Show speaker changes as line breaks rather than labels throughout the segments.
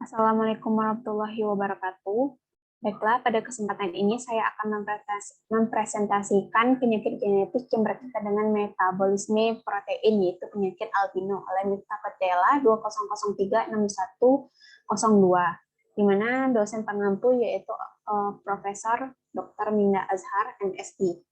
Assalamualaikum warahmatullahi wabarakatuh. Baiklah, pada kesempatan ini saya akan mempresentasikan penyakit genetik yang berkaitan dengan metabolisme protein, yaitu penyakit albino oleh Miftah Fathela 20036102, di mana dosen pengampu yaitu Profesor Dr. Minda Azhar, MSc.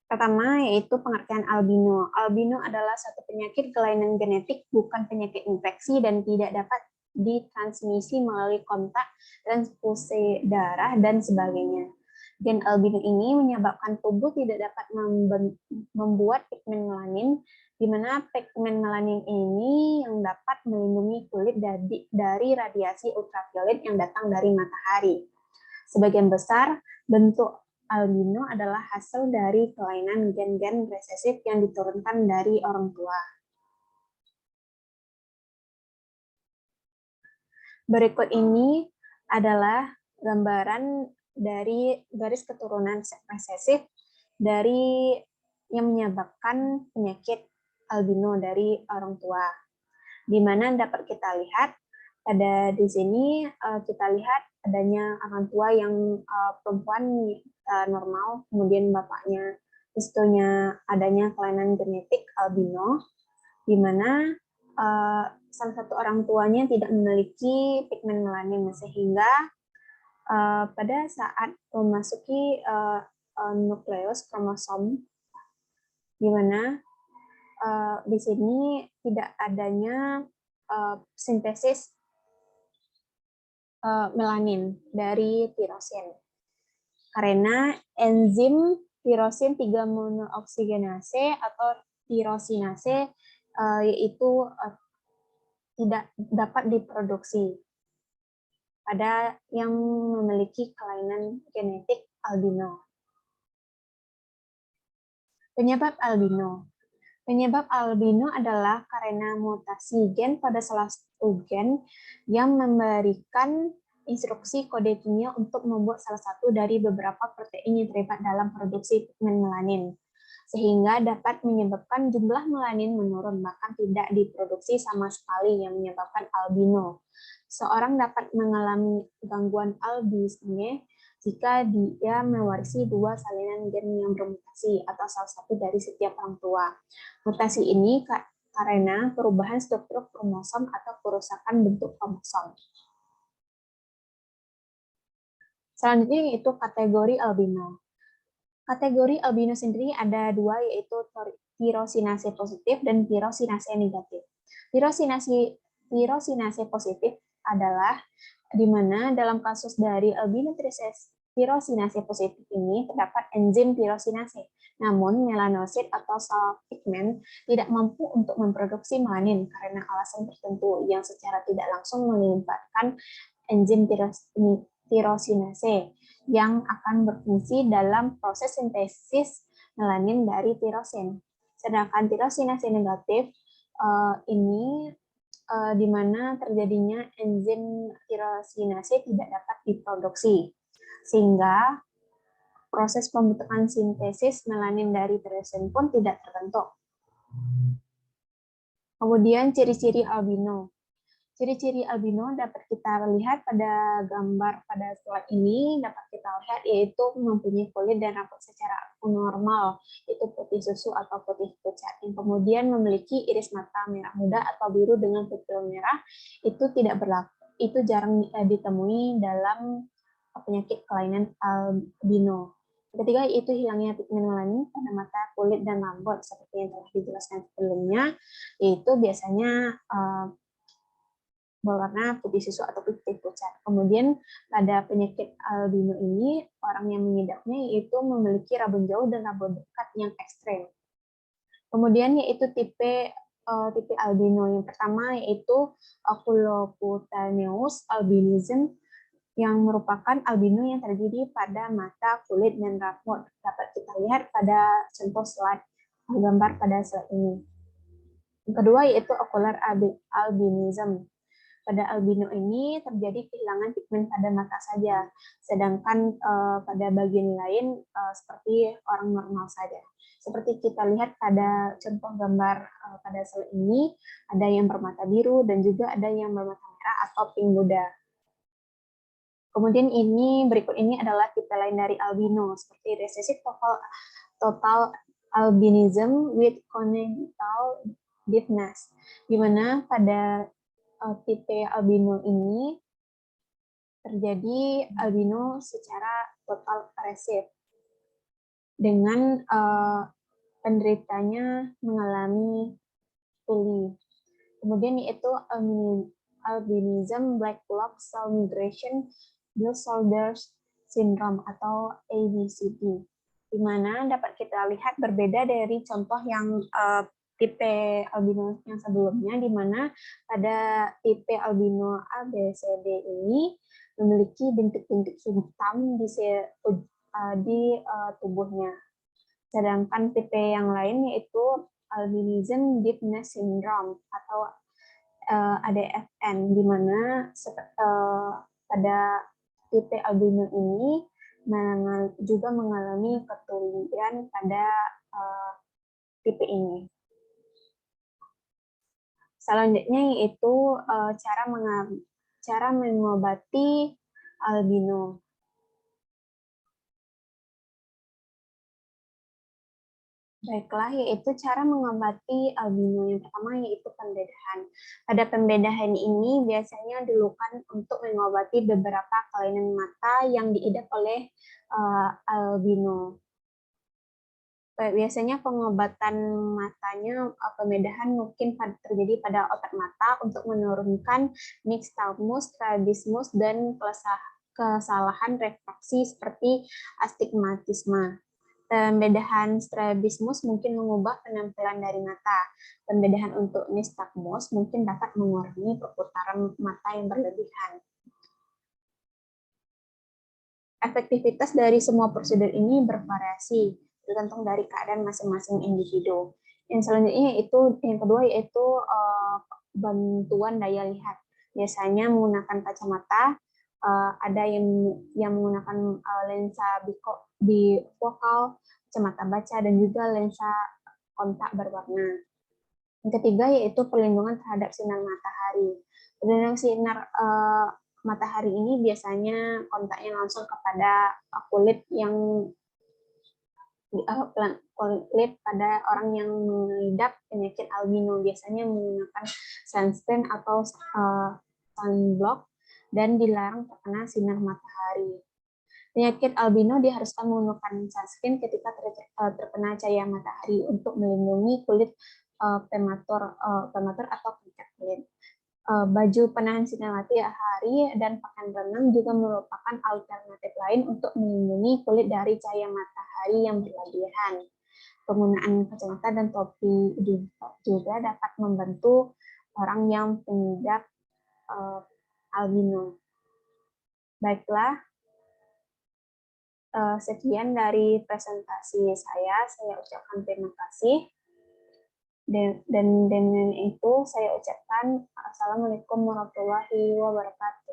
Pertama, yaitu pengertian albino. Albino adalah satu penyakit kelainan genetik, bukan penyakit infeksi, dan tidak dapat ditransmisi melalui kontak, transfusi darah, dan sebagainya. Gen albino ini menyebabkan tubuh tidak dapat membuat pigmen melanin, di mana pigmen melanin ini yang dapat melindungi kulit dari radiasi ultraviolet yang datang dari matahari. Sebagian besar bentuk albino adalah hasil dari kelainan gen-gen resesif yang diturunkan dari orang tua. Berikut ini adalah gambaran dari garis keturunan resesif dari yang menyebabkan penyakit albino dari orang tua. Di mana dapat kita lihat di sini kita lihat adanya orang tua yang perempuan normal, kemudian bapaknya istrinya adanya kelainan genetik albino, di mana salah satu orang tuanya tidak memiliki pigmen melanin, sehingga pada saat memasuki nukleus kromosom, di mana di sini tidak adanya sintesis melanin dari tirosin, karena enzim tirosin 3 monooksigenase atau tirosinase yaitu tidak dapat diproduksi pada yang memiliki kelainan genetik albino. Penyebab albino. Penyebab albino adalah karena mutasi gen pada salah satu gen yang memberikan instruksi kode kimia untuk membuat salah satu dari beberapa protein yang terlibat dalam produksi pigmen melanin, sehingga dapat menyebabkan jumlah melanin menurun, bahkan tidak diproduksi sama sekali, yang menyebabkan albino. Seorang dapat mengalami gangguan albisme jika dia mewarisi dua salinan gen yang bermutasi atau salah satu dari setiap orang tua. Mutasi ini karena perubahan struktur kromosom atau kerusakan bentuk kromosom. Selanjutnya yaitu kategori albino. Kategori albino sendiri ada dua, yaitu tirosinase positif dan tirosinase negatif. Tirosinase positif adalah di mana dalam kasus dari albino tirosinase positif ini terdapat enzim tirosinase, namun melanosit atau sel pigmen tidak mampu untuk memproduksi melanin karena alasan tertentu yang secara tidak langsung melibatkan enzim tirosinase yang akan berfungsi dalam proses sintesis melanin dari tirosin. Sedangkan tirosinase negatif ini di mana terjadinya enzim tirosinase tidak dapat diproduksi, sehingga proses pembentukan sintesis melanin dari tirosin pun tidak terbentuk. Kemudian ciri-ciri albino. Ciri-ciri albino dapat kita lihat pada gambar pada slide ini, dapat kita lihat yaitu mempunyai kulit dan rambut secara normal, yaitu putih susu atau putih pucat, yang kemudian memiliki iris mata merah muda atau biru dengan pupil merah. Itu tidak berlaku, itu jarang ditemui dalam penyakit kelainan albino. Ketiga, yaitu hilangnya pigmen melanin pada mata, kulit, dan rambut seperti yang telah dijelaskan sebelumnya, yaitu biasanya berwarna putih susu atau putih pucat. Kemudian pada penyakit albino ini, orang yang mengidapnya yaitu memiliki rabun jauh dan rabun dekat yang ekstrem. Kemudian yaitu tipe albino. Yang pertama yaitu oculocutaneous albinism, yang merupakan albino yang terjadi pada mata, kulit, dan rambut. Dapat kita lihat pada contoh slide gambar pada slide ini. Yang kedua yaitu ocular albinism. Pada albino ini terjadi kehilangan pigmen pada mata saja, sedangkan pada bagian lain seperti orang normal saja. Seperti kita lihat pada contoh gambar pada sel ini, ada yang bermata biru dan juga ada yang bermata merah atau pink muda. Kemudian berikut ini adalah tipe lain dari albino, seperti recessive total albinism with congenital deafness, di mana pada tipe albino ini terjadi albino secara total recessive dengan penderitanya mengalami tuli. Kemudian yaitu albinism black block cell migration Bill-Shoulders syndrome atau ABCD, di mana dapat kita lihat berbeda dari contoh yang tipe albino yang sebelumnya, di mana pada tipe albino ABCD ini memiliki bintik-bintik hitam di tubuhnya. Sedangkan tipe yang lain yaitu albinism deafness syndrome atau ADFN, di mana pada tipe albino ini juga mengalami ketulian pada tipe ini. Selanjutnya yaitu cara mengobati albino. Baiklah, yaitu cara mengobati albino. Yang pertama yaitu pembedahan. Pada pembedahan ini biasanya dilakukan untuk mengobati beberapa kelainan mata yang diidap oleh albino. Biasanya pengobatan matanya, pembedahan mungkin terjadi pada otot mata untuk menurunkan nixtalmus, strabismus, dan kesalahan refraksi seperti astigmatisme. Pembedahan strabismus mungkin mengubah penampilan dari mata. Pembedahan untuk nixtalmus mungkin dapat mengurangi perputaran mata yang berlebihan. Efektivitas dari semua prosedur ini bervariasi, tergantung dari keadaan masing-masing individu. Yang selanjutnya yang kedua yaitu bantuan daya lihat. Biasanya menggunakan kacamata, ada yang menggunakan lensa bifokal, kacamata baca, dan juga lensa kontak berwarna. Yang ketiga yaitu perlindungan terhadap sinar matahari. Perlindungan sinar matahari ini biasanya kontaknya langsung kepada kulit pada orang yang mengidap penyakit albino, biasanya menggunakan sunscreen atau sunblock dan dilarang terkena sinar matahari. Penyakit albino diharuskan menggunakan sunscreen ketika terkena cahaya matahari untuk melindungi kulit prematur atau pucat kulit. Baju penahan sinar matahari dan pakaian renang juga merupakan alternatif lain untuk melindungi kulit dari cahaya matahari yang berlebihan. Penggunaan kacamata dan topi juga dapat membantu orang yang mengidap albino. Baiklah, sekian dari presentasi saya ucapkan terima kasih. Dan dengan itu saya ucapkan Assalamualaikum warahmatullahi wabarakatuh.